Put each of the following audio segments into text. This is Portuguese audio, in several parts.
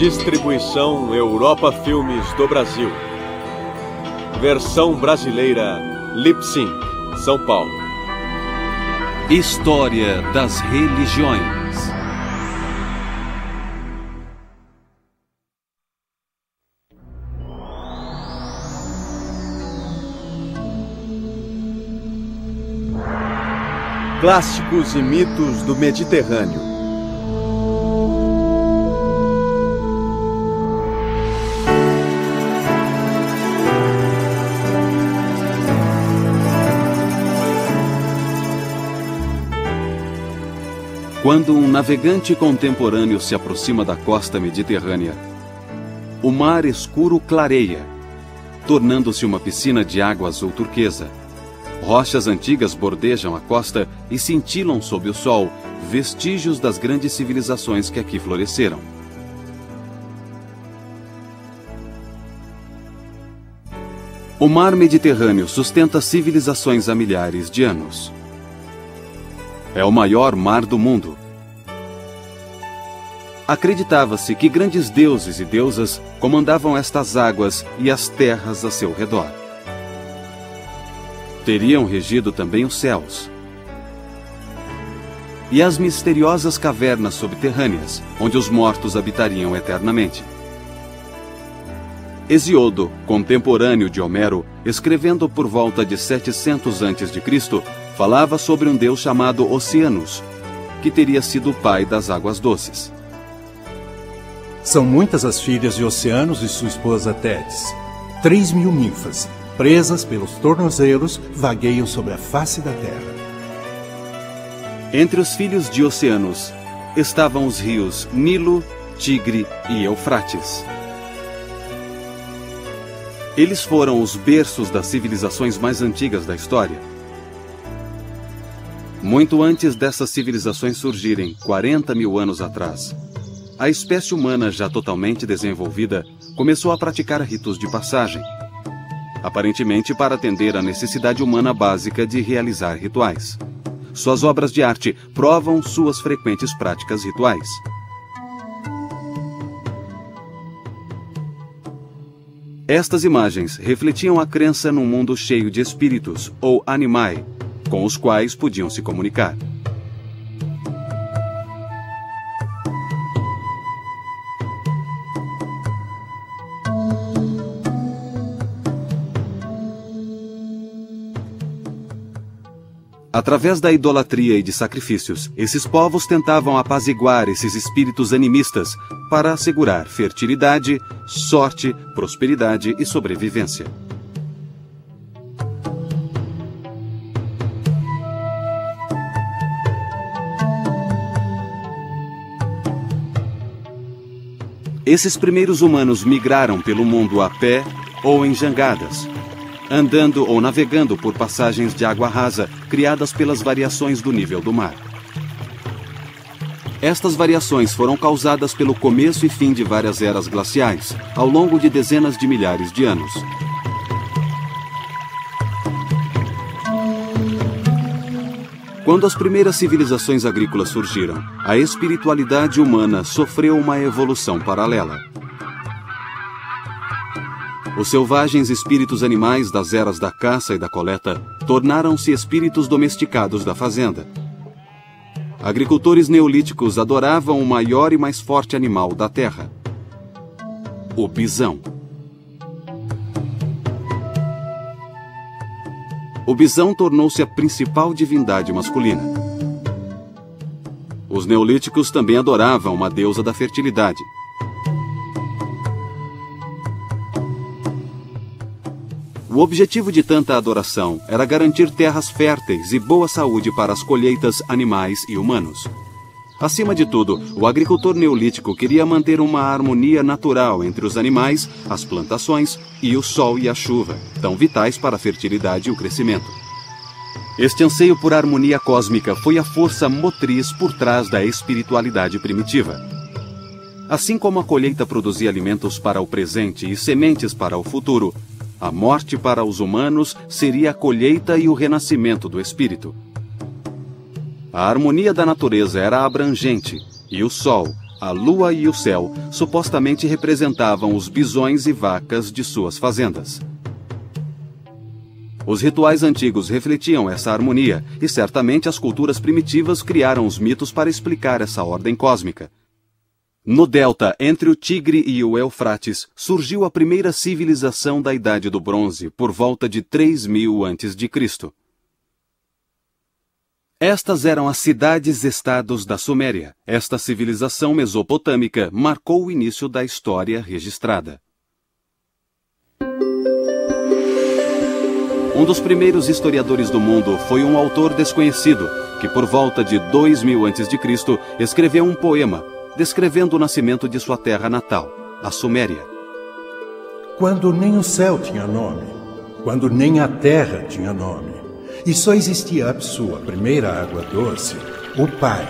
Distribuição Europa Filmes do Brasil. Versão brasileira Lipsync, São Paulo. História das religiões. Clássicos e mitos do Mediterrâneo. Quando um navegante contemporâneo se aproxima da costa mediterrânea, o mar escuro clareia, tornando-se uma piscina de água azul turquesa. Rochas antigas bordejam a costa e cintilam sob o sol, vestígios das grandes civilizações que aqui floresceram. O mar Mediterrâneo sustenta civilizações há milhares de anos. É o maior mar do mundo. Acreditava-se que grandes deuses e deusas comandavam estas águas e as terras a seu redor. Teriam regido também os céus e as misteriosas cavernas subterrâneas, onde os mortos habitariam eternamente. Hesíodo, contemporâneo de Homero, escrevendo por volta de 700 a.C., falava sobre um deus chamado Oceanus, que teria sido o pai das águas doces. São muitas as filhas de Oceanus e sua esposa Tétis. 3.000 ninfas, presas pelos tornozelos, vagueiam sobre a face da terra. Entre os filhos de Oceanus estavam os rios Nilo, Tigre e Eufrates. Eles foram os berços das civilizações mais antigas da história. Muito antes dessas civilizações surgirem, 40.000 anos atrás, a espécie humana, já totalmente desenvolvida, começou a praticar ritos de passagem, aparentemente para atender à necessidade humana básica de realizar rituais. Suas obras de arte provam suas frequentes práticas rituais. Estas imagens refletiam a crença num mundo cheio de espíritos, ou animai, com os quais podiam se comunicar. Através da idolatria e de sacrifícios, esses povos tentavam apaziguar esses espíritos animistas para assegurar fertilidade, sorte, prosperidade e sobrevivência. Esses primeiros humanos migraram pelo mundo a pé ou em jangadas, andando ou navegando por passagens de água rasa criadas pelas variações do nível do mar. Estas variações foram causadas pelo começo e fim de várias eras glaciais, ao longo de dezenas de milhares de anos. Quando as primeiras civilizações agrícolas surgiram, a espiritualidade humana sofreu uma evolução paralela. Os selvagens espíritos animais das eras da caça e da coleta tornaram-se espíritos domesticados da fazenda. Agricultores neolíticos adoravam o maior e mais forte animal da terra, o bisão. O bisão tornou-se a principal divindade masculina. Os neolíticos também adoravam uma deusa da fertilidade. O objetivo de tanta adoração era garantir terras férteis e boa saúde para as colheitas animais e humanos. Acima de tudo, o agricultor neolítico queria manter uma harmonia natural entre os animais, as plantações e o sol e a chuva, tão vitais para a fertilidade e o crescimento. Este anseio por harmonia cósmica foi a força motriz por trás da espiritualidade primitiva. Assim como a colheita produzia alimentos para o presente e sementes para o futuro, a morte para os humanos seria a colheita e o renascimento do espírito. A harmonia da natureza era abrangente, e o sol, a lua e o céu supostamente representavam os bisões e vacas de suas fazendas. Os rituais antigos refletiam essa harmonia, e certamente as culturas primitivas criaram os mitos para explicar essa ordem cósmica. No delta, entre o Tigre e o Eufrates, surgiu a primeira civilização da Idade do Bronze, por volta de 3000 a.C. Estas eram as cidades-estados da Suméria. Esta civilização mesopotâmica marcou o início da história registrada. Um dos primeiros historiadores do mundo foi um autor desconhecido, que por volta de 2000 a.C. escreveu um poema, descrevendo o nascimento de sua terra natal, a Suméria. Quando nem o céu tinha nome, quando nem a terra tinha nome, e só existia Apsu, a primeira água doce, o pai,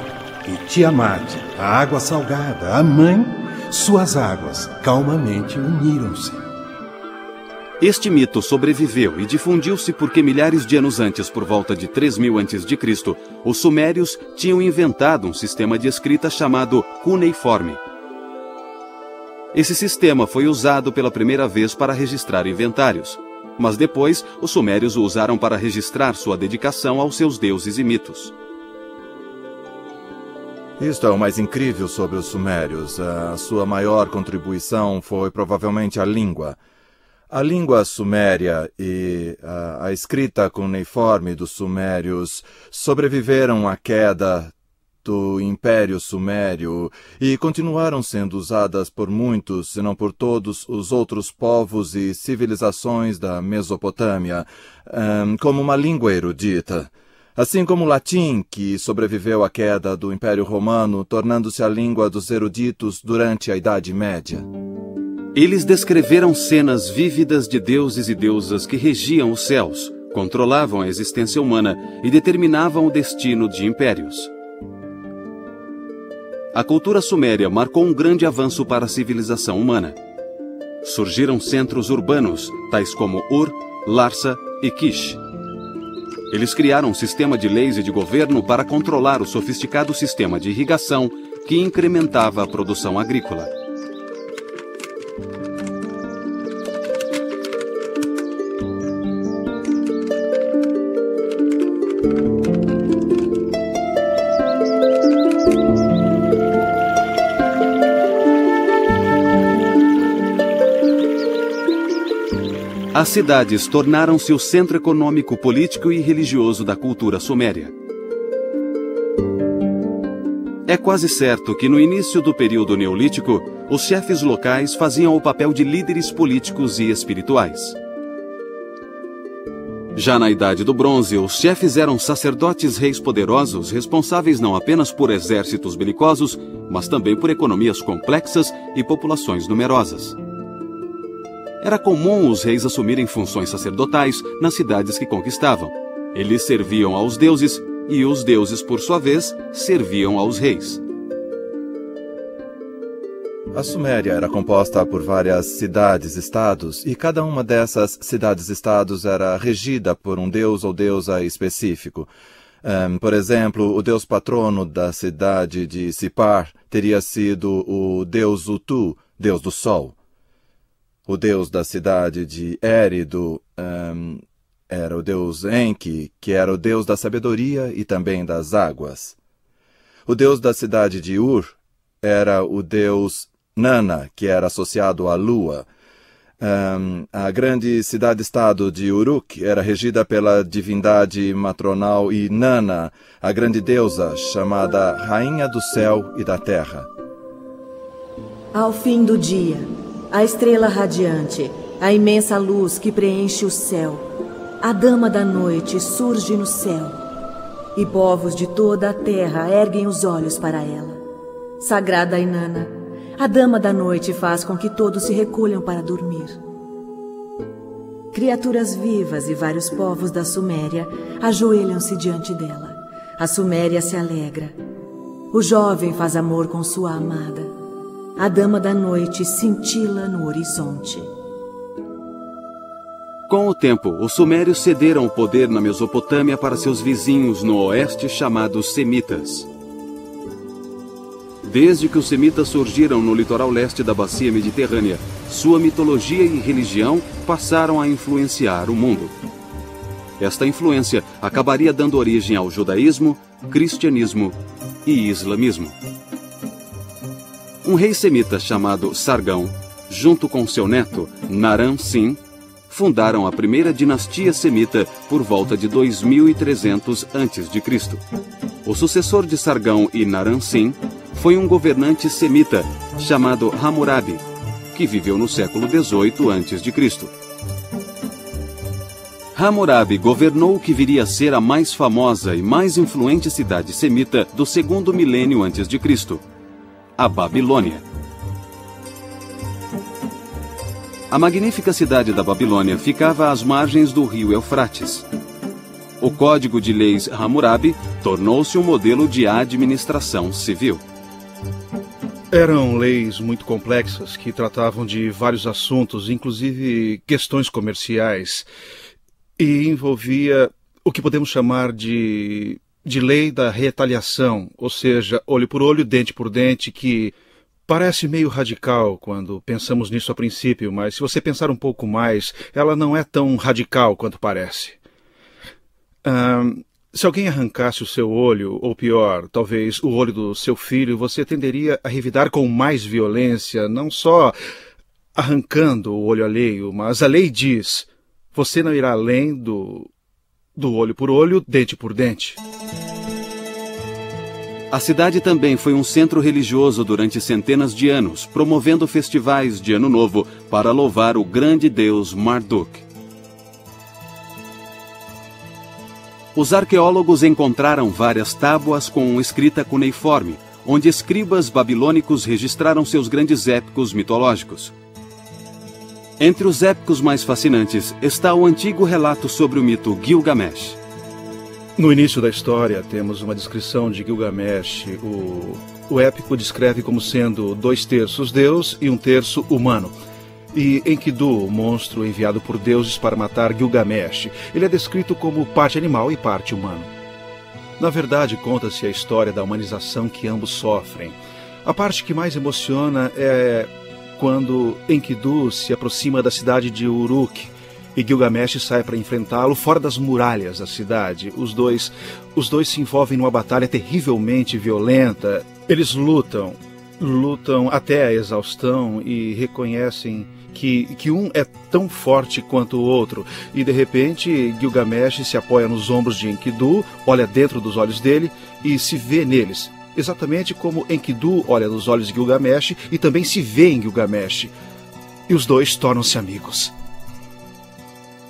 e Tiamat, a água salgada, a mãe, suas águas calmamente uniram-se. Este mito sobreviveu e difundiu-se porque milhares de anos antes, por volta de 3000 a.C., os sumérios tinham inventado um sistema de escrita chamado cuneiforme. Esse sistema foi usado pela primeira vez para registrar inventários, mas depois os sumérios o usaram para registrar sua dedicação aos seus deuses e mitos. Isto é o mais incrível sobre os sumérios. A sua maior contribuição foi provavelmente a língua. A língua suméria e a escrita cuneiforme dos sumérios sobreviveram à queda do Império Sumério e continuaram sendo usadas por muitos, se não por todos, os outros povos e civilizações da Mesopotâmia, como uma língua erudita. Assim como o latim, que sobreviveu à queda do Império Romano, tornando-se a língua dos eruditos durante a Idade Média. Eles descreveram cenas vívidas de deuses e deusas que regiam os céus, controlavam a existência humana e determinavam o destino de impérios. A cultura suméria marcou um grande avanço para a civilização humana. Surgiram centros urbanos, tais como Ur, Larsa e Kish. Eles criaram um sistema de leis e de governo para controlar o sofisticado sistema de irrigação que incrementava a produção agrícola. As cidades tornaram-se o centro econômico, político e religioso da cultura suméria. É quase certo que no início do período neolítico, os chefes locais faziam o papel de líderes políticos e espirituais. Já na Idade do Bronze, os chefes eram sacerdotes reis poderosos, responsáveis não apenas por exércitos belicosos, mas também por economias complexas e populações numerosas. Era comum os reis assumirem funções sacerdotais nas cidades que conquistavam. Eles serviam aos deuses e os deuses, por sua vez, serviam aos reis. A Suméria era composta por várias cidades-estados, e cada uma dessas cidades-estados era regida por um deus ou deusa específico. Por exemplo, o deus patrono da cidade de Sipar teria sido o deus Utu, deus do sol. O deus da cidade de Érido era o deus Enki, que era o deus da sabedoria e também das águas. O deus da cidade de Ur era o deus Nana, que era associado à lua. A grande cidade-estado de Uruk era regida pela divindade matronal Inanna, a grande deusa chamada Rainha do Céu e da Terra. Ao fim do dia, a estrela radiante, a imensa luz que preenche o céu, a dama da noite surge no céu, e povos de toda a terra erguem os olhos para ela. Sagrada Inanna, a dama da noite faz com que todos se recolham para dormir. Criaturas vivas e vários povos da Suméria ajoelham-se diante dela. A Suméria se alegra. O jovem faz amor com sua amada. A dama da noite cintila no horizonte. Com o tempo, os sumérios cederam o poder na Mesopotâmia para seus vizinhos no oeste chamados semitas. Desde que os semitas surgiram no litoral leste da bacia mediterrânea, sua mitologia e religião passaram a influenciar o mundo. Esta influência acabaria dando origem ao judaísmo, cristianismo e islamismo. Um rei semita chamado Sargão, junto com seu neto, Naram-Sin, fundaram a primeira dinastia semita por volta de 2300 a.C. O sucessor de Sargão e Naram-Sin foi um governante semita chamado Hammurabi, que viveu no século XVIII a.C. Hammurabi governou o que viria a ser a mais famosa e mais influente cidade semita do segundo milênio antes de Cristo, a Babilônia. A magnífica cidade da Babilônia ficava às margens do rio Eufrates. O Código de Leis Hammurabi tornou-se um modelo de administração civil. Eram leis muito complexas que tratavam de vários assuntos, inclusive questões comerciais, e envolvia o que podemos chamar de lei da retaliação, ou seja, olho por olho, dente por dente, que parece meio radical quando pensamos nisso a princípio, mas se você pensar um pouco mais, ela não é tão radical quanto parece. Se alguém arrancasse o seu olho, ou pior, talvez o olho do seu filho, você tenderia a revidar com mais violência, não só arrancando o olho alheio, mas a lei diz: você não irá além do olho por olho, dente por dente. A cidade também foi um centro religioso durante centenas de anos, promovendo festivais de Ano Novo para louvar o grande deus Marduk. Os arqueólogos encontraram várias tábuas com escrita cuneiforme, onde escribas babilônicos registraram seus grandes épicos mitológicos. Entre os épicos mais fascinantes está o antigo relato sobre o mito Gilgamesh. No início da história, temos uma descrição de Gilgamesh. O épico descreve como sendo 2/3 Deus e 1/3 humano. E Enkidu, o monstro enviado por deuses para matar Gilgamesh, ele é descrito como parte animal e parte humano. Na verdade, conta-se a história da humanização que ambos sofrem. A parte que mais emociona é quando Enkidu se aproxima da cidade de Uruk, e Gilgamesh sai para enfrentá-lo fora das muralhas da cidade. Os dois se envolvem numa batalha terrivelmente violenta. Eles lutam até a exaustão e reconhecem que um é tão forte quanto o outro. E de repente Gilgamesh se apoia nos ombros de Enkidu, olha dentro dos olhos dele e se vê neles. Exatamente como Enkidu olha nos olhos de Gilgamesh e também se vê em Gilgamesh. E os dois tornam-se amigos.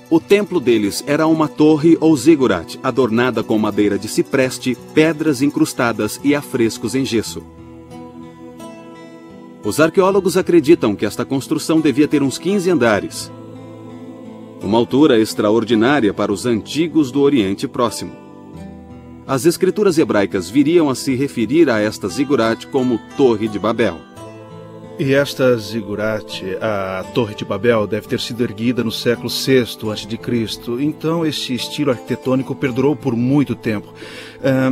O templo deles era uma torre ou zigurat, adornada com madeira de cipreste, pedras incrustadas e afrescos em gesso. Os arqueólogos acreditam que esta construção devia ter uns 15 andares. Uma altura extraordinária para os antigos do Oriente Próximo. As escrituras hebraicas viriam a se referir a esta zigurat como Torre de Babel. E esta zigurat, a Torre de Babel, deve ter sido erguida no século VI a.C., então este estilo arquitetônico perdurou por muito tempo.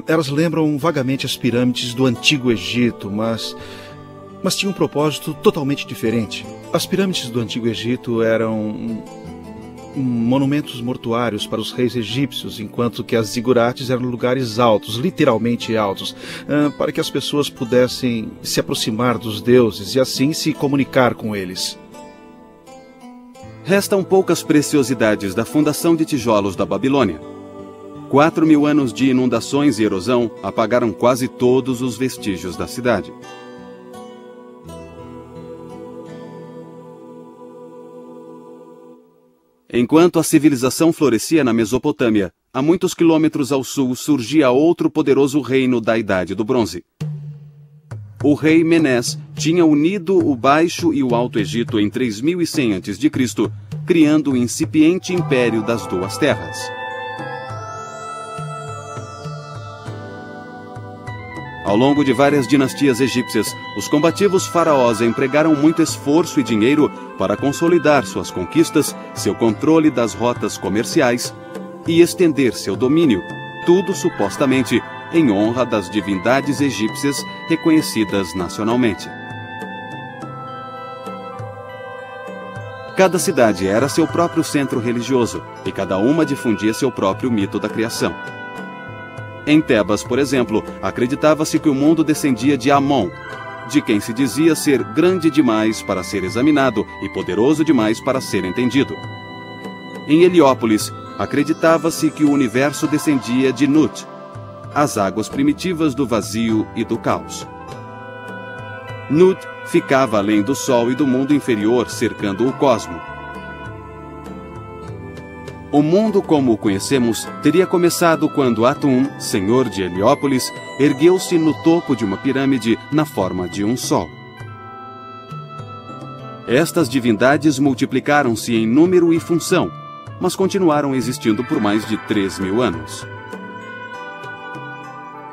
Elas lembram vagamente as pirâmides do Antigo Egito, mas tinham um propósito totalmente diferente. As pirâmides do Antigo Egito eram monumentos mortuários para os reis egípcios, enquanto que as zigurates eram lugares altos, literalmente altos, para que as pessoas pudessem se aproximar dos deuses e assim se comunicar com eles. Restam poucas preciosidades da fundação de tijolos da Babilônia. 4.000 anos de inundações e erosão apagaram quase todos os vestígios da cidade. Enquanto a civilização florescia na Mesopotâmia, a muitos quilômetros ao sul surgia outro poderoso reino da Idade do Bronze. O rei Menés tinha unido o Baixo e o Alto Egito em 3100 a.C., criando o incipiente Império das Duas Terras. Ao longo de várias dinastias egípcias, os combativos faraós empregaram muito esforço e dinheiro para consolidar suas conquistas, seu controle das rotas comerciais e estender seu domínio, tudo supostamente em honra das divindades egípcias reconhecidas nacionalmente. Cada cidade era seu próprio centro religioso, e cada uma difundia seu próprio mito da criação. Em Tebas, por exemplo, acreditava-se que o mundo descendia de Amon, de quem se dizia ser grande demais para ser examinado e poderoso demais para ser entendido. Em Heliópolis, acreditava-se que o universo descendia de Nut, as águas primitivas do vazio e do caos. Nut ficava além do Sol e do mundo inferior, cercando o cosmo. O mundo como o conhecemos teria começado quando Atum, senhor de Heliópolis, ergueu-se no topo de uma pirâmide na forma de um sol. Estas divindades multiplicaram-se em número e função, mas continuaram existindo por mais de 3.000 anos.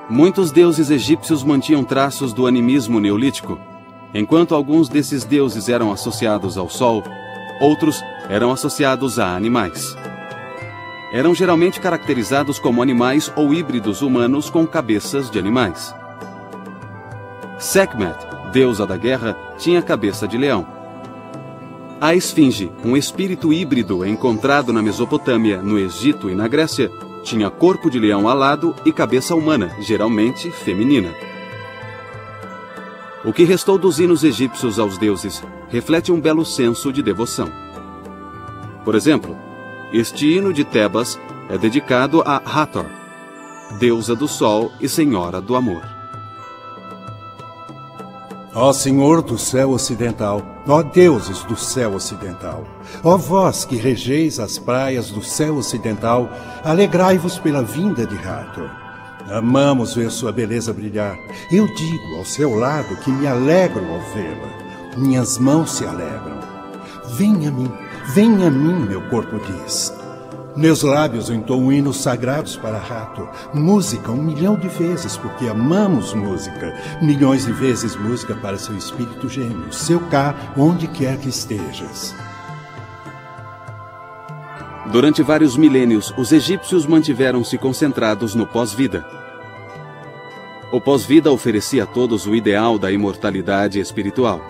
Muitos deuses egípcios mantinham traços do animismo neolítico. Enquanto alguns desses deuses eram associados ao sol, outros eram associados a animais. Eram geralmente caracterizados como animais ou híbridos humanos com cabeças de animais. Sekhmet, deusa da guerra, tinha cabeça de leão. A esfinge, um espírito híbrido encontrado na Mesopotâmia, no Egito e na Grécia, tinha corpo de leão alado e cabeça humana, geralmente feminina. O que restou dos hinos egípcios aos deuses reflete um belo senso de devoção. Por exemplo, este hino de Tebas é dedicado a Hathor, deusa do sol e senhora do amor. Ó Senhor do céu ocidental, ó deuses do céu ocidental, ó vós que regeis as praias do céu ocidental, alegrai-vos pela vinda de Hathor. Amamos ver sua beleza brilhar. Eu digo ao seu lado que me alegro ao vê-la. Minhas mãos se alegram. Venha a mim, meu corpo diz. Meus lábios entoam hinos sagrados para Hathor. Música 1 milhão de vezes, porque amamos música. Milhões de vezes música para seu espírito gêmeo, seu Ka, onde quer que estejas. Durante vários milênios, os egípcios mantiveram-se concentrados no pós-vida. O pós-vida oferecia a todos o ideal da imortalidade espiritual.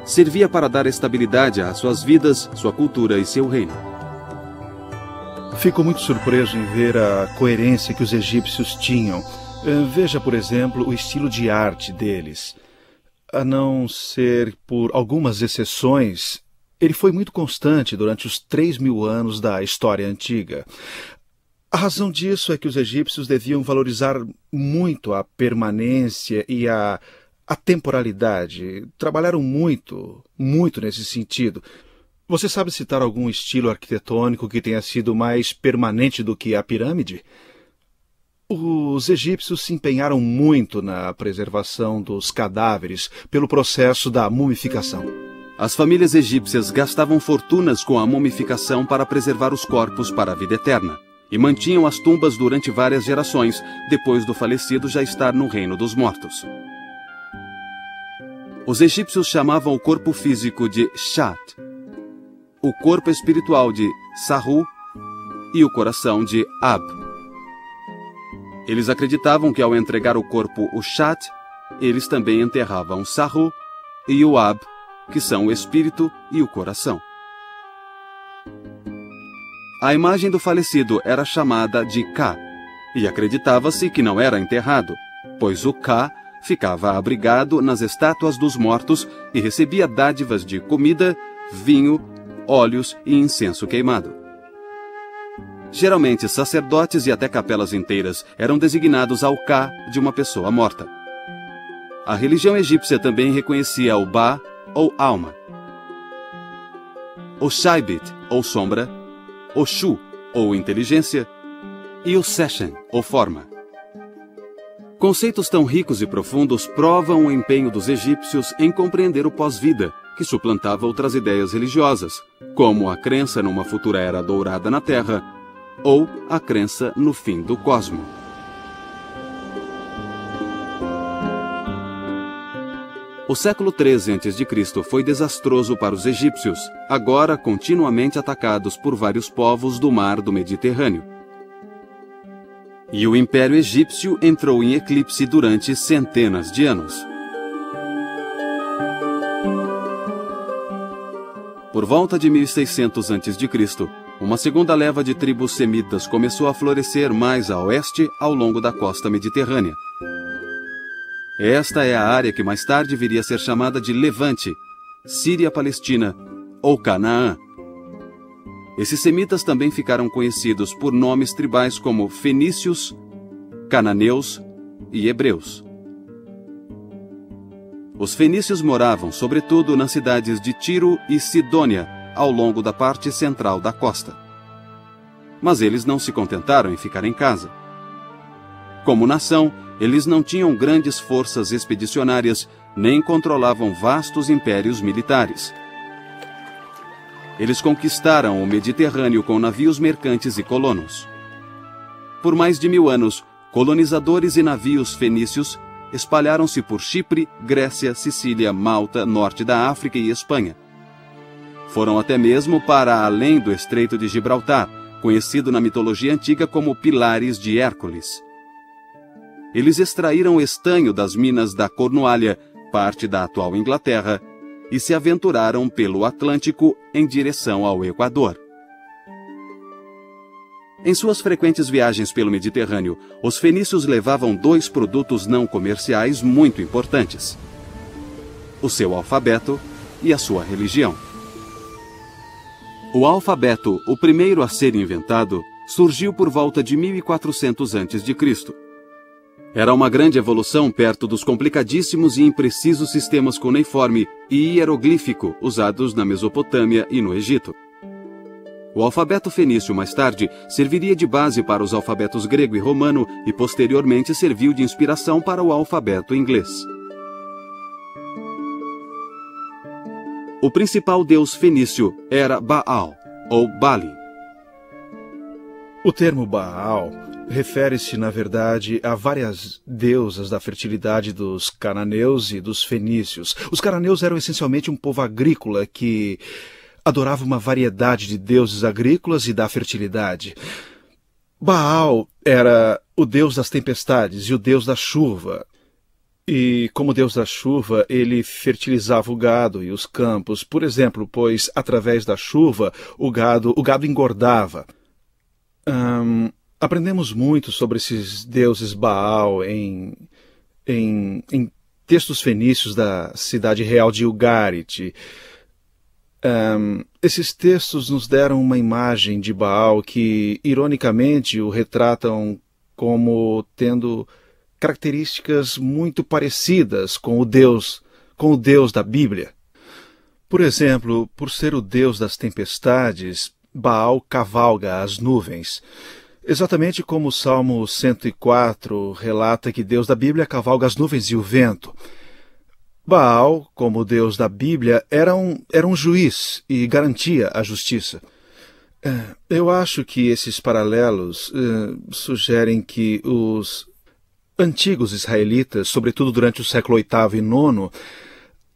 Servia para dar estabilidade às suas vidas, sua cultura e seu reino. Fico muito surpreso em ver a coerência que os egípcios tinham. Veja, por exemplo, o estilo de arte deles. A não ser por algumas exceções, ele foi muito constante durante os 3.000 anos da história antiga. A razão disso é que os egípcios deviam valorizar muito a permanência e a temporalidade. Trabalharam muito nesse sentido. Você sabe citar algum estilo arquitetônico que tenha sido mais permanente do que a pirâmide? Os egípcios se empenharam muito na preservação dos cadáveres pelo processo da mumificação. As famílias egípcias gastavam fortunas com a mumificação para preservar os corpos para a vida eterna, e mantinham as tumbas durante várias gerações, depois do falecido já estar no reino dos mortos. Os egípcios chamavam o corpo físico de Shat, o corpo espiritual de Sahu e o coração de Ab. Eles acreditavam que ao entregar o corpo, o Shat, eles também enterravam Sahu e o Ab, que são o espírito e o coração. A imagem do falecido era chamada de Ka, e acreditava-se que não era enterrado, pois o Ka ficava abrigado nas estátuas dos mortos e recebia dádivas de comida, vinho, óleos e incenso queimado. Geralmente, sacerdotes e até capelas inteiras eram designados ao Ka de uma pessoa morta. A religião egípcia também reconhecia o Ba, ou alma, o Shaibit, ou sombra, o Shu, ou inteligência, e o Seshen, ou forma. Conceitos tão ricos e profundos provam o empenho dos egípcios em compreender o pós-vida, que suplantava outras ideias religiosas, como a crença numa futura era dourada na Terra, ou a crença no fim do cosmo. O século 13 a.C. foi desastroso para os egípcios, agora continuamente atacados por vários povos do mar do Mediterrâneo. e o Império Egípcio entrou em eclipse durante centenas de anos. Por volta de 1600 a.C., uma segunda leva de tribos semitas começou a florescer mais a oeste ao longo da costa mediterrânea. Esta é a área que mais tarde viria a ser chamada de Levante, Síria-Palestina ou Canaã. Esses semitas também ficaram conhecidos por nomes tribais como fenícios, cananeus e hebreus. Os fenícios moravam, sobretudo, nas cidades de Tiro e Sidônia, ao longo da parte central da costa. Mas eles não se contentaram em ficar em casa. Como nação, eles não tinham grandes forças expedicionárias, nem controlavam vastos impérios militares. Eles conquistaram o Mediterrâneo com navios mercantes e colonos. Por mais de 1000 anos, colonizadores e navios fenícios espalharam-se por Chipre, Grécia, Sicília, Malta, norte da África e Espanha. Foram até mesmo para além do Estreito de Gibraltar, conhecido na mitologia antiga como Pilares de Hércules. Eles extraíram estanho das minas da Cornualha, parte da atual Inglaterra, e se aventuraram pelo Atlântico em direção ao Equador. Em suas frequentes viagens pelo Mediterrâneo, os fenícios levavam 2 produtos não comerciais muito importantes: o seu alfabeto e a sua religião. O alfabeto, o primeiro a ser inventado, surgiu por volta de 1400 a.C. Era uma grande evolução perto dos complicadíssimos e imprecisos sistemas cuneiforme e hieroglífico usados na Mesopotâmia e no Egito. O alfabeto fenício, mais tarde, serviria de base para os alfabetos grego e romano e posteriormente serviu de inspiração para o alfabeto inglês. O principal deus fenício era Baal, ou Bali. O termo Baal refere-se, na verdade, a várias deusas da fertilidade dos cananeus e dos fenícios. Os cananeus eram essencialmente um povo agrícola que adorava uma variedade de deuses agrícolas e da fertilidade. Baal era o deus das tempestades e o deus da chuva. E, como deus da chuva, ele fertilizava o gado e os campos, por exemplo, pois, através da chuva, o gado engordava. Aprendemos muito sobre esses deuses Baal em textos fenícios da cidade real de Ugarit. Esses textos nos deram uma imagem de Baal que, ironicamente, o retratam como tendo características muito parecidas com o Deus da Bíblia. Por exemplo, por ser o Deus das tempestades, Baal cavalga as nuvens. Exatamente como o Salmo 104 relata que Deus da Bíblia cavalga as nuvens e o vento. Baal, como Deus da Bíblia, era um juiz e garantia a justiça. Eu acho que esses paralelos sugerem que os antigos israelitas, sobretudo durante o século VIII e IX,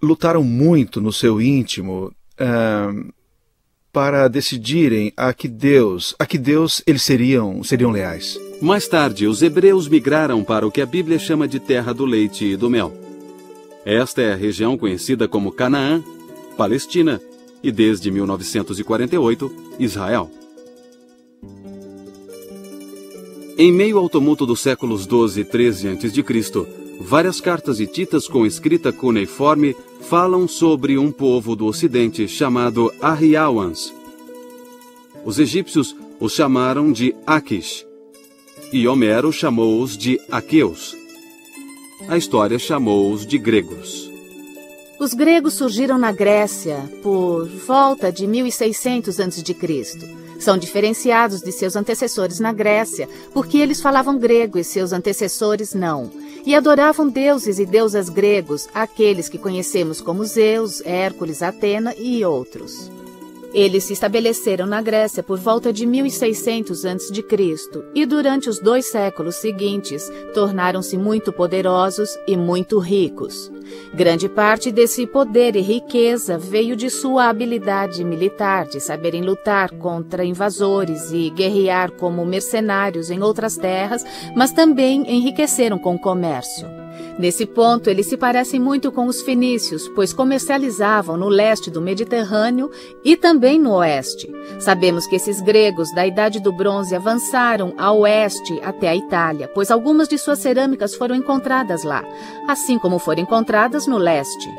lutaram muito no seu íntimo para decidirem a que Deus eles seriam leais. Mais tarde, os hebreus migraram para o que a Bíblia chama de terra do leite e do mel. Esta é a região conhecida como Canaã, Palestina e, desde 1948, Israel. Em meio ao tumulto dos séculos 12 e 13 a.C., várias cartas hititas com escrita cuneiforme falam sobre um povo do Ocidente chamado Arriauans. Os egípcios os chamaram de Aquish, e Homero chamou-os de aqueus. A história chamou-os de gregos. Os gregos surgiram na Grécia por volta de 1600 a.C. São diferenciados de seus antecessores na Grécia, porque eles falavam grego e seus antecessores não, e adoravam deuses e deusas gregos, aqueles que conhecemos como Zeus, Hércules, Atena e outros. Eles se estabeleceram na Grécia por volta de 1600 a.C. e durante os 2 séculos seguintes tornaram-se muito poderosos e muito ricos. Grande parte desse poder e riqueza veio de sua habilidade militar, de saberem lutar contra invasores e guerrear como mercenários em outras terras, mas também enriqueceram com o comércio. Nesse ponto, eles se parecem muito com os fenícios, pois comercializavam no leste do Mediterrâneo e também no oeste. Sabemos que esses gregos da Idade do Bronze avançaram a oeste até a Itália, pois algumas de suas cerâmicas foram encontradas lá, assim como foram encontradas no leste.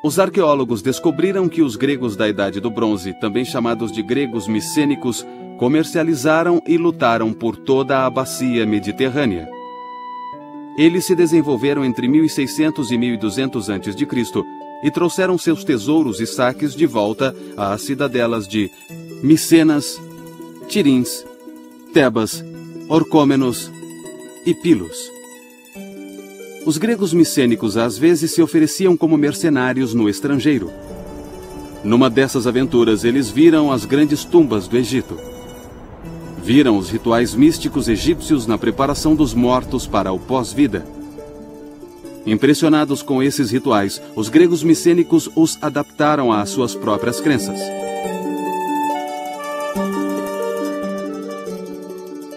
Os arqueólogos descobriram que os gregos da Idade do Bronze, também chamados de gregos micênicos, comercializaram e lutaram por toda a bacia mediterrânea. Eles se desenvolveram entre 1600 e 1200 a.C. e trouxeram seus tesouros e saques de volta às cidadelas de Micenas, Tirins, Tebas, Orcômenos e Pilos. Os gregos micênicos às vezes se ofereciam como mercenários no estrangeiro. Numa dessas aventuras, eles viram as grandes tumbas do Egito. Viram os rituais místicos egípcios na preparação dos mortos para o pós-vida. Impressionados com esses rituais, os gregos micênicos os adaptaram às suas próprias crenças.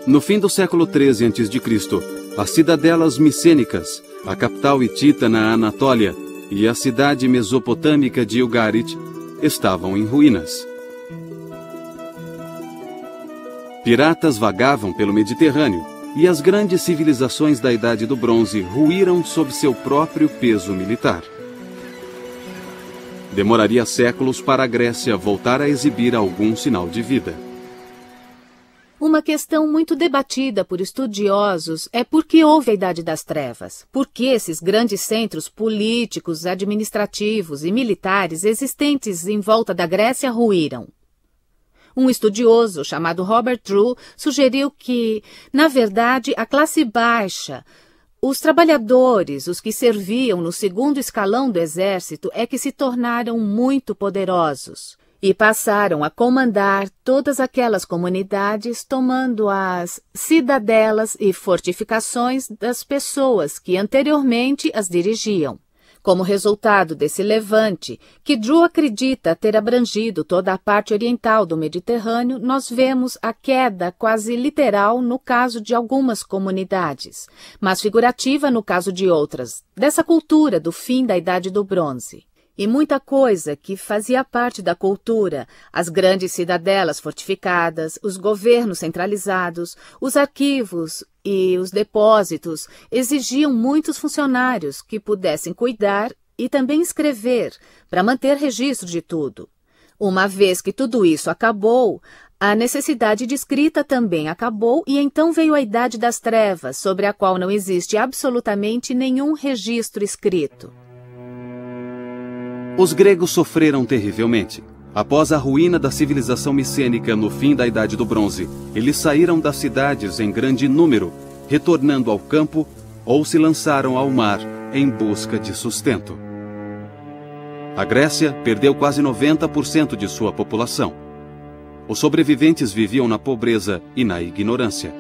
No fim do século XIII a.C., as cidadelas micênicas, a capital hitita na Anatólia e a cidade mesopotâmica de Ugarit, estavam em ruínas. Piratas vagavam pelo Mediterrâneo e as grandes civilizações da Idade do Bronze ruíram sob seu próprio peso militar. Demoraria séculos para a Grécia voltar a exibir algum sinal de vida. Uma questão muito debatida por estudiosos é por que houve a Idade das Trevas. Por que esses grandes centros políticos, administrativos e militares existentes em volta da Grécia ruíram? Um estudioso chamado Robert Drew sugeriu que, na verdade, a classe baixa, os trabalhadores, os que serviam no segundo escalão do exército, é que se tornaram muito poderosos e passaram a comandar todas aquelas comunidades, tomando as cidadelas e fortificações das pessoas que anteriormente as dirigiam. Como resultado desse levante, que Drew acredita ter abrangido toda a parte oriental do Mediterrâneo, nós vemos a queda quase literal no caso de algumas comunidades, mas figurativa no caso de outras, dessa cultura do fim da Idade do Bronze. E muita coisa que fazia parte da cultura, as grandes cidadelas fortificadas, os governos centralizados, os arquivos e os depósitos, exigiam muitos funcionários que pudessem cuidar e também escrever, para manter registro de tudo. Uma vez que tudo isso acabou, a necessidade de escrita também acabou e então veio a Idade das Trevas, sobre a qual não existe absolutamente nenhum registro escrito. Os gregos sofreram terrivelmente. Após a ruína da civilização micênica no fim da Idade do Bronze, eles saíram das cidades em grande número, retornando ao campo ou se lançaram ao mar em busca de sustento. A Grécia perdeu quase 90% de sua população. Os sobreviventes viviam na pobreza e na ignorância.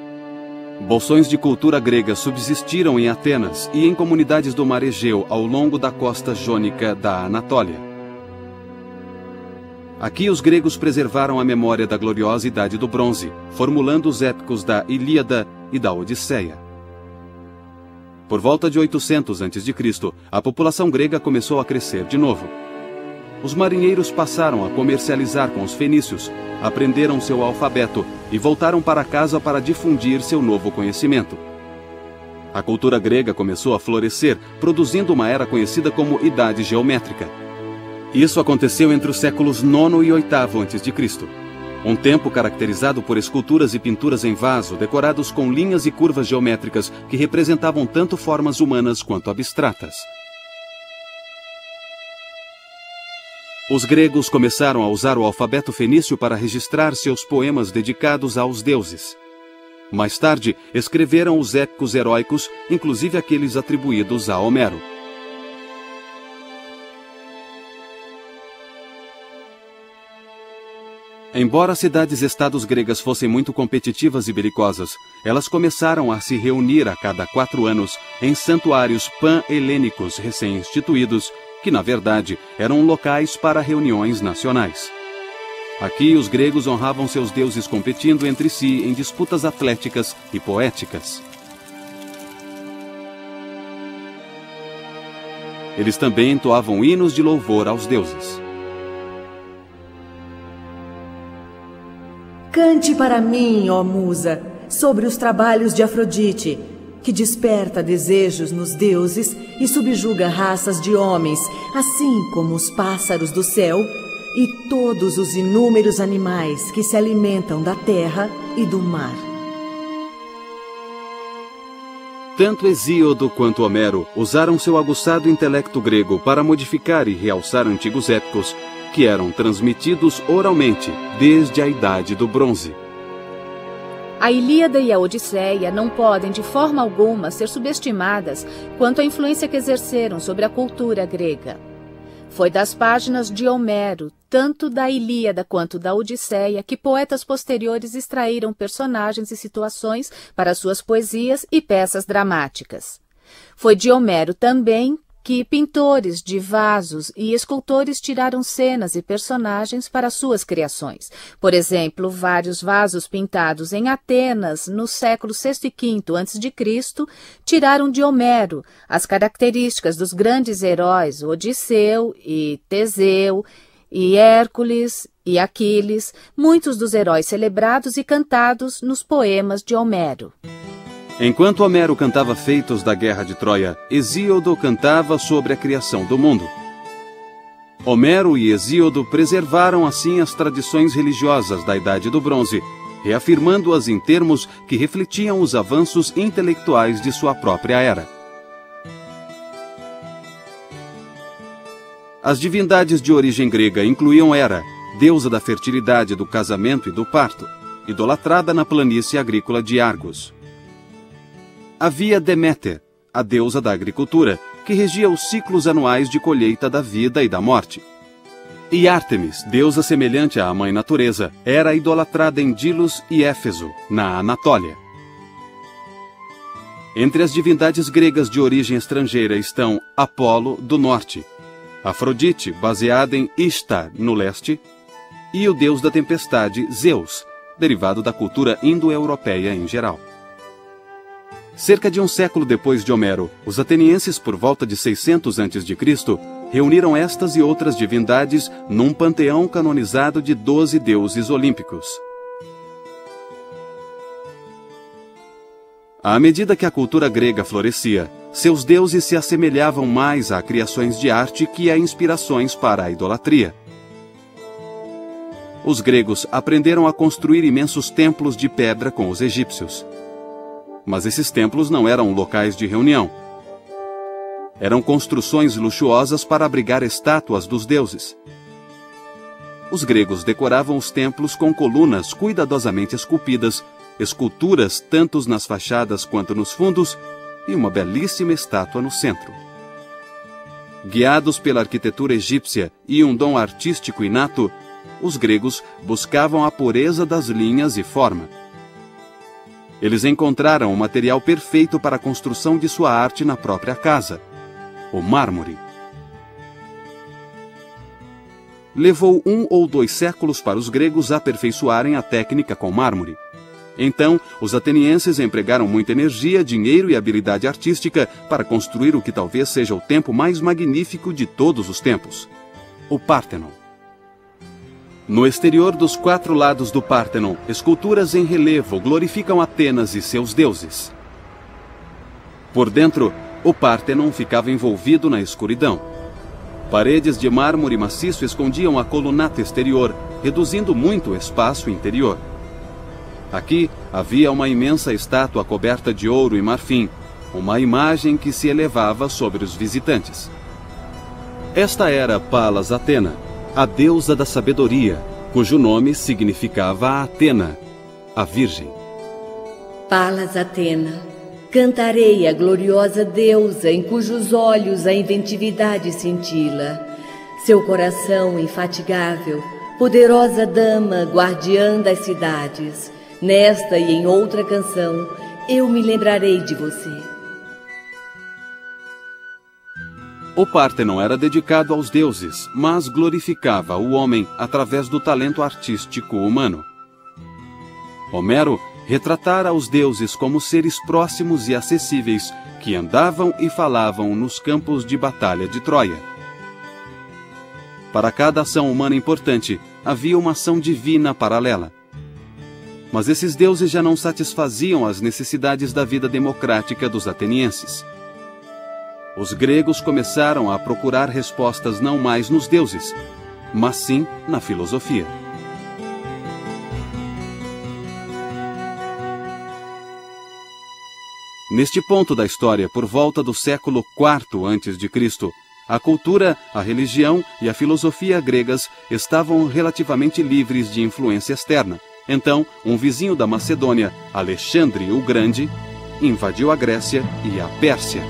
Bolsões de cultura grega subsistiram em Atenas e em comunidades do mar Egeu ao longo da costa jônica da Anatólia. Aqui os gregos preservaram a memória da gloriosa Idade do Bronze, formulando os épicos da Ilíada e da Odisseia. Por volta de 800 a.C., a população grega começou a crescer de novo. Os marinheiros passaram a comercializar com os fenícios, aprenderam seu alfabeto e voltaram para casa para difundir seu novo conhecimento. A cultura grega começou a florescer, produzindo uma era conhecida como Idade Geométrica. Isso aconteceu entre os séculos IX e VIII a.C., um tempo caracterizado por esculturas e pinturas em vaso decorados com linhas e curvas geométricas que representavam tanto formas humanas quanto abstratas. Os gregos começaram a usar o alfabeto fenício para registrar seus poemas dedicados aos deuses. Mais tarde, escreveram os épicos heróicos, inclusive aqueles atribuídos a Homero. Embora cidades-estados gregas fossem muito competitivas e belicosas, elas começaram a se reunir a cada 4 anos em santuários pan-helênicos recém-instituídos, que, na verdade, eram locais para reuniões nacionais. Aqui, os gregos honravam seus deuses competindo entre si em disputas atléticas e poéticas. Eles também entoavam hinos de louvor aos deuses. Cante para mim, ó musa, sobre os trabalhos de Afrodite, que desperta desejos nos deuses e subjuga raças de homens, assim como os pássaros do céu e todos os inúmeros animais que se alimentam da terra e do mar. Tanto Hesíodo quanto Homero usaram seu aguçado intelecto grego para modificar e realçar antigos épicos que eram transmitidos oralmente desde a Idade do Bronze. A Ilíada e a Odisseia não podem de forma alguma ser subestimadas quanto à influência que exerceram sobre a cultura grega. Foi das páginas de Homero, tanto da Ilíada quanto da Odisseia, que poetas posteriores extraíram personagens e situações para suas poesias e peças dramáticas. Foi de Homero também que pintores de vasos e escultores tiraram cenas e personagens para suas criações. Por exemplo, vários vasos pintados em Atenas no século VI e V a.C. tiraram de Homero as características dos grandes heróis Odisseu e Teseu, e Hércules e Aquiles, muitos dos heróis celebrados e cantados nos poemas de Homero. Enquanto Homero cantava feitos da guerra de Troia, Hesíodo cantava sobre a criação do mundo. Homero e Hesíodo preservaram assim as tradições religiosas da Idade do Bronze, reafirmando-as em termos que refletiam os avanços intelectuais de sua própria era. As divindades de origem grega incluíam Hera, deusa da fertilidade, do casamento e do parto, idolatrada na planície agrícola de Argos. Havia Deméter, a deusa da agricultura, que regia os ciclos anuais de colheita da vida e da morte. E Ártemis, deusa semelhante à mãe natureza, era idolatrada em Dilos e Éfeso, na Anatólia. Entre as divindades gregas de origem estrangeira estão Apolo, do norte, Afrodite, baseada em Ishtar, no leste, e o deus da tempestade, Zeus, derivado da cultura indo-europeia em geral. Cerca de um século depois de Homero, os atenienses, por volta de 600 a.C., reuniram estas e outras divindades num panteão canonizado de 12 deuses olímpicos. À medida que a cultura grega florescia, seus deuses se assemelhavam mais a criações de arte que a inspirações para a idolatria. Os gregos aprenderam a construir imensos templos de pedra com os egípcios. Mas esses templos não eram locais de reunião. Eram construções luxuosas para abrigar estátuas dos deuses. Os gregos decoravam os templos com colunas cuidadosamente esculpidas, esculturas tanto nas fachadas quanto nos fundos e uma belíssima estátua no centro. Guiados pela arquitetura egípcia e um dom artístico inato, os gregos buscavam a pureza das linhas e forma. Eles encontraram o material perfeito para a construção de sua arte na própria casa, o mármore. Levou 1 ou 2 séculos para os gregos aperfeiçoarem a técnica com mármore. Então, os atenienses empregaram muita energia, dinheiro e habilidade artística para construir o que talvez seja o templo mais magnífico de todos os tempos, o Pártenon. No exterior dos 4 lados do Pártenon, esculturas em relevo glorificam Atenas e seus deuses. Por dentro, o Pártenon ficava envolvido na escuridão. Paredes de mármore maciço escondiam a colunata exterior, reduzindo muito o espaço interior. Aqui havia uma imensa estátua coberta de ouro e marfim, uma imagem que se elevava sobre os visitantes. Esta era Palas Atena, a deusa da sabedoria, cujo nome significava Atena, a Virgem. Palas Atena, cantarei a gloriosa deusa em cujos olhos a inventividade cintila. Seu coração infatigável Poderosa dama, guardiã das cidades, nesta e em outra canção, eu me lembrarei de você. O Pártenon era dedicado aos deuses, mas glorificava o homem através do talento artístico humano. Homero retratara os deuses como seres próximos e acessíveis que andavam e falavam nos campos de batalha de Troia. Para cada ação humana importante, havia uma ação divina paralela. Mas esses deuses já não satisfaziam as necessidades da vida democrática dos atenienses. Os gregos começaram a procurar respostas não mais nos deuses, mas sim na filosofia. Neste ponto da história, por volta do século IV a.C., a cultura, a religião e a filosofia gregas estavam relativamente livres de influência externa. Então, um vizinho da Macedônia, Alexandre o Grande, invadiu a Grécia e a Pérsia.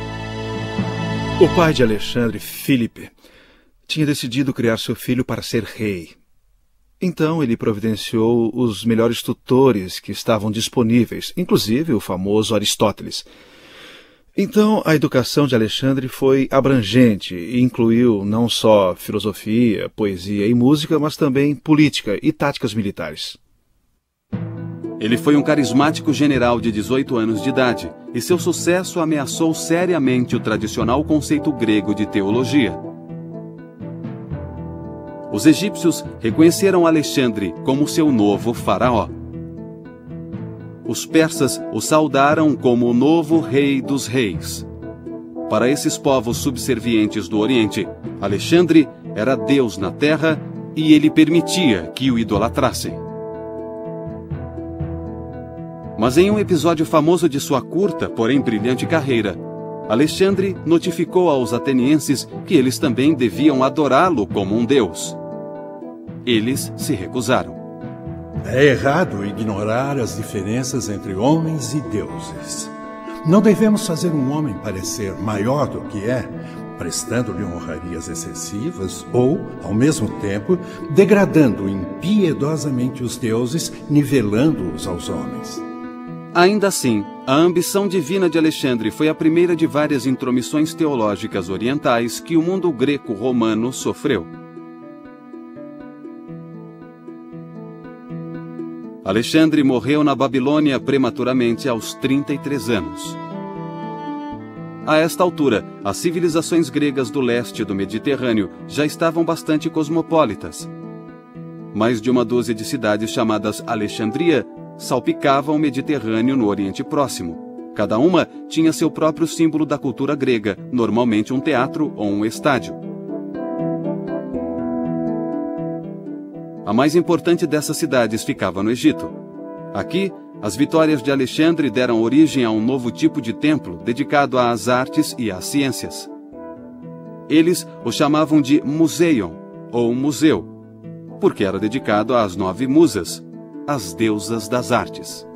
O pai de Alexandre, Filipe, tinha decidido criar seu filho para ser rei. Então ele providenciou os melhores tutores que estavam disponíveis, inclusive o famoso Aristóteles. Então a educação de Alexandre foi abrangente e incluiu não só filosofia, poesia e música, mas também política e táticas militares. Ele foi um carismático general de 18 anos de idade, e seu sucesso ameaçou seriamente o tradicional conceito grego de teologia. Os egípcios reconheceram Alexandre como seu novo faraó. Os persas o saudaram como o novo rei dos reis. Para esses povos subservientes do Oriente, Alexandre era Deus na terra e ele permitia que o idolatrassem. Mas em um episódio famoso de sua curta, porém brilhante carreira, Alexandre notificou aos atenienses que eles também deviam adorá-lo como um deus. Eles se recusaram. É errado ignorar as diferenças entre homens e deuses. Não devemos fazer um homem parecer maior do que é, prestando-lhe honrarias excessivas ou, ao mesmo tempo, degradando impiedosamente os deuses, nivelando-os aos homens. Ainda assim, a ambição divina de Alexandre foi a primeira de várias intromissões teológicas orientais que o mundo greco-romano sofreu. Alexandre morreu na Babilônia prematuramente aos 33 anos. A esta altura, as civilizações gregas do leste do Mediterrâneo já estavam bastante cosmopolitas. Mais de uma dúzia de cidades chamadas Alexandria salpicavam o Mediterrâneo no Oriente Próximo. Cada uma tinha seu próprio símbolo da cultura grega, normalmente um teatro ou um estádio. A mais importante dessas cidades ficava no Egito. Aqui, as vitórias de Alexandre deram origem a um novo tipo de templo dedicado às artes e às ciências. Eles o chamavam de Museion, ou museu, porque era dedicado às 9 musas, as deusas das artes.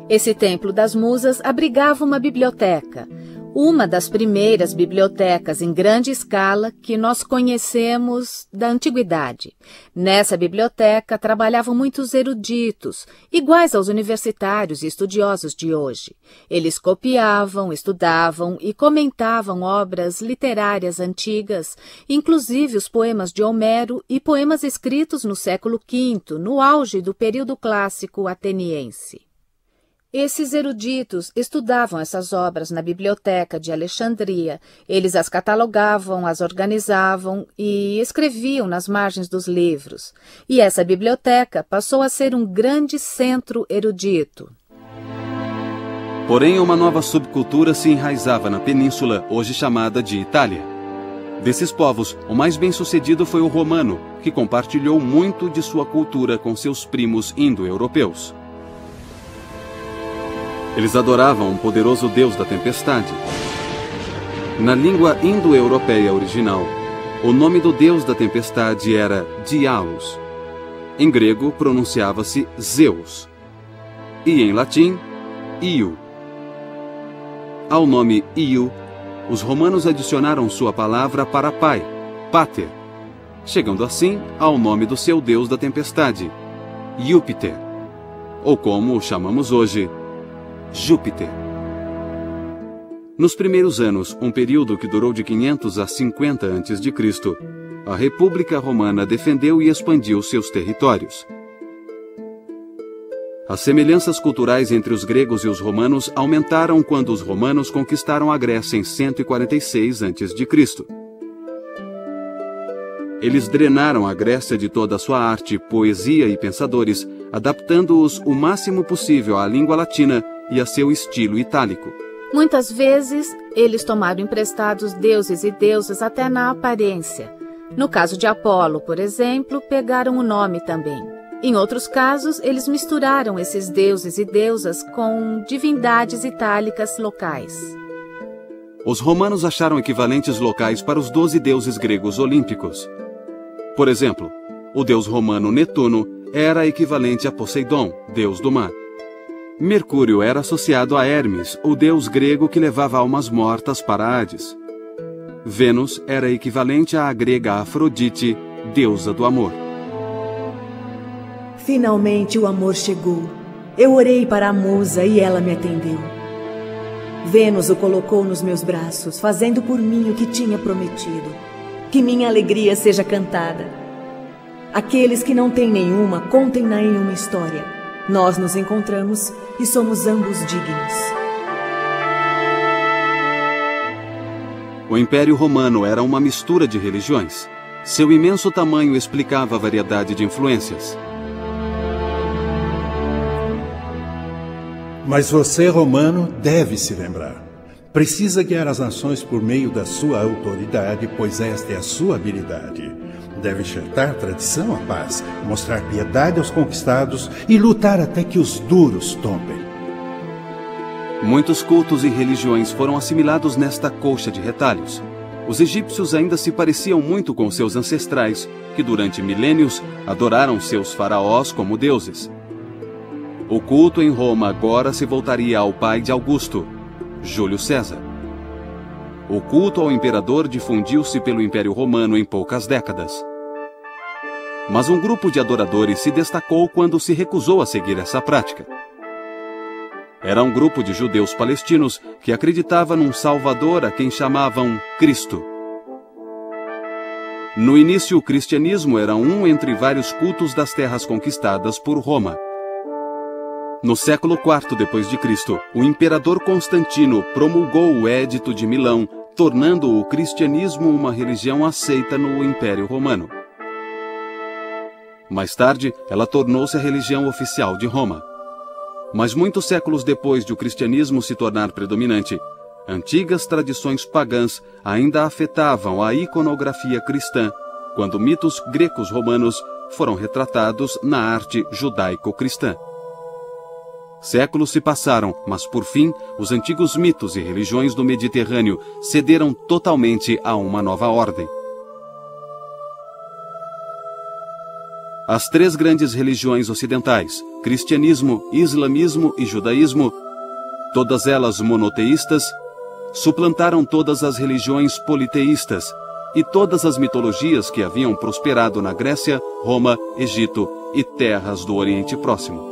Esse templo das musas abrigava uma biblioteca, uma das primeiras bibliotecas em grande escala que nós conhecemos da antiguidade. Nessa biblioteca trabalhavam muitos eruditos, iguais aos universitários e estudiosos de hoje. Eles copiavam, estudavam e comentavam obras literárias antigas, inclusive os poemas de Homero e poemas escritos no século V, no auge do período clássico ateniense. Esses eruditos estudavam essas obras na biblioteca de Alexandria. Eles as catalogavam, as organizavam e escreviam nas margens dos livros. E essa biblioteca passou a ser um grande centro erudito. Porém, uma nova subcultura se enraizava na península, hoje chamada de Itália. Desses povos, o mais bem-sucedido foi o romano, que compartilhou muito de sua cultura com seus primos indo-europeus. Eles adoravam um poderoso deus da tempestade. Na língua indo-europeia original, o nome do deus da tempestade era Diaos. Em grego, pronunciava-se Zeus. E em latim, Io. Ao nome Io, os romanos adicionaram sua palavra para pai, pater. chegando assim ao nome do seu deus da tempestade, Júpiter, ou como o chamamos hoje, Júpiter. Nos primeiros anos, um período que durou de 500 a 50 a.C., a República Romana defendeu e expandiu seus territórios. As semelhanças culturais entre os gregos e os romanos aumentaram quando os romanos conquistaram a Grécia em 146 a.C. Eles drenaram a Grécia de toda a sua arte, poesia e pensadores, adaptando-os o máximo possível à língua latina e a seu estilo itálico. Muitas vezes, eles tomaram emprestados deuses e deusas até na aparência. No caso de Apolo, por exemplo, pegaram o nome também. Em outros casos, eles misturaram esses deuses e deusas com divindades itálicas locais. Os romanos acharam equivalentes locais para os 12 deuses gregos olímpicos. Por exemplo, o deus romano Netuno era equivalente a Poseidon, deus do mar. Mercúrio era associado a Hermes, o deus grego que levava almas mortas para Hades. Vênus era equivalente à grega Afrodite, deusa do amor. Finalmente o amor chegou. Eu orei para a musa e ela me atendeu. Vênus o colocou nos meus braços, fazendo por mim o que tinha prometido. Que minha alegria seja cantada. Aqueles que não têm nenhuma, contem-na em uma história. Nós nos encontramos e somos ambos dignos. O Império Romano era uma mistura de religiões. Seu imenso tamanho explicava a variedade de influências. Mas você, romano, deve se lembrar. Precisa guiar as nações por meio da sua autoridade, pois esta é a sua habilidade. Deve enxertar tradição à paz, mostrar piedade aos conquistados e lutar até que os duros tombem. Muitos cultos e religiões foram assimilados nesta colcha de retalhos. Os egípcios ainda se pareciam muito com seus ancestrais, que durante milênios adoraram seus faraós como deuses. O culto em Roma agora se voltaria ao pai de Augusto, Júlio César. O culto ao imperador difundiu-se pelo Império Romano em poucas décadas. Mas um grupo de adoradores se destacou quando se recusou a seguir essa prática. Era um grupo de judeus palestinos que acreditava num Salvador a quem chamavam Cristo. No início, o cristianismo era um entre vários cultos das terras conquistadas por Roma. No século IV d.C., o imperador Constantino promulgou o Édito de Milão, tornando o cristianismo uma religião aceita no Império Romano. Mais tarde, ela tornou-se a religião oficial de Roma. Mas muitos séculos depois de o cristianismo se tornar predominante, antigas tradições pagãs ainda afetavam a iconografia cristã, quando mitos grecos romanos foram retratados na arte judaico-cristã. Séculos se passaram, mas por fim, os antigos mitos e religiões do Mediterrâneo cederam totalmente a uma nova ordem. As três grandes religiões ocidentais, cristianismo, islamismo e judaísmo, todas elas monoteístas, suplantaram todas as religiões politeístas e todas as mitologias que haviam prosperado na Grécia, Roma, Egito e terras do Oriente Próximo.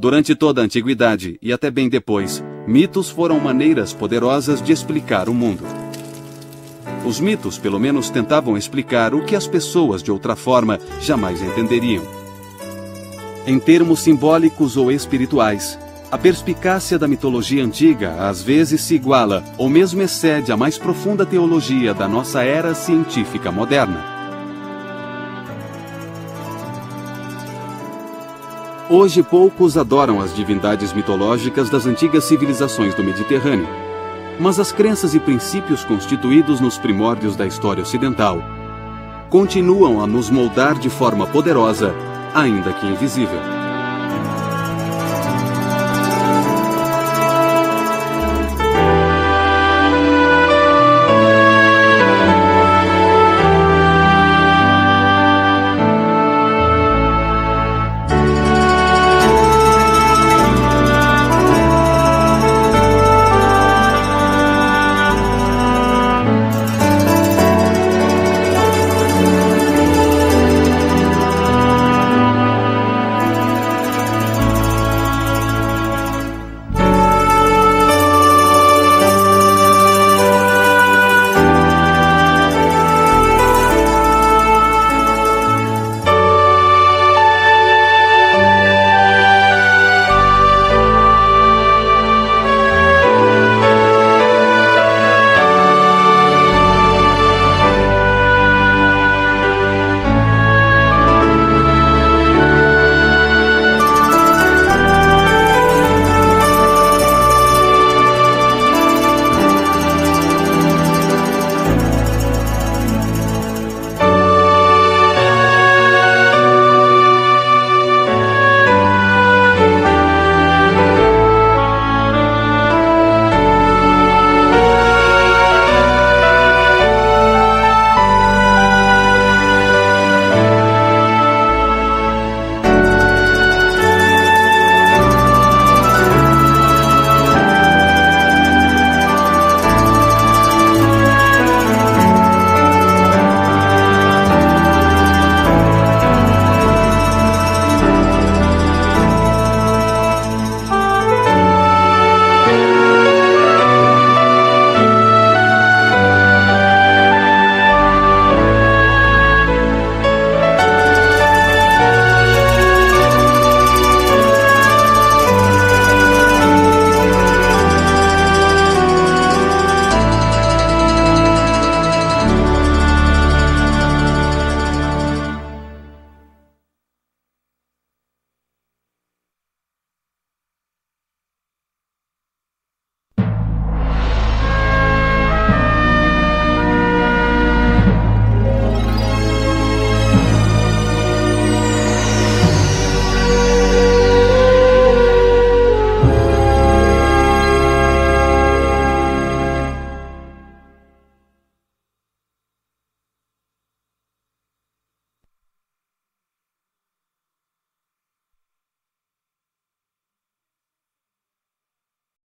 Durante toda a antiguidade e até bem depois, mitos foram maneiras poderosas de explicar o mundo. Os mitos, pelo menos, tentavam explicar o que as pessoas, de outra forma, jamais entenderiam. Em termos simbólicos ou espirituais, a perspicácia da mitologia antiga às vezes se iguala ou mesmo excede a mais profunda teologia da nossa era científica moderna. Hoje poucos adoram as divindades mitológicas das antigas civilizações do Mediterrâneo, mas as crenças e princípios constituídos nos primórdios da história ocidental continuam a nos moldar de forma poderosa, ainda que invisível.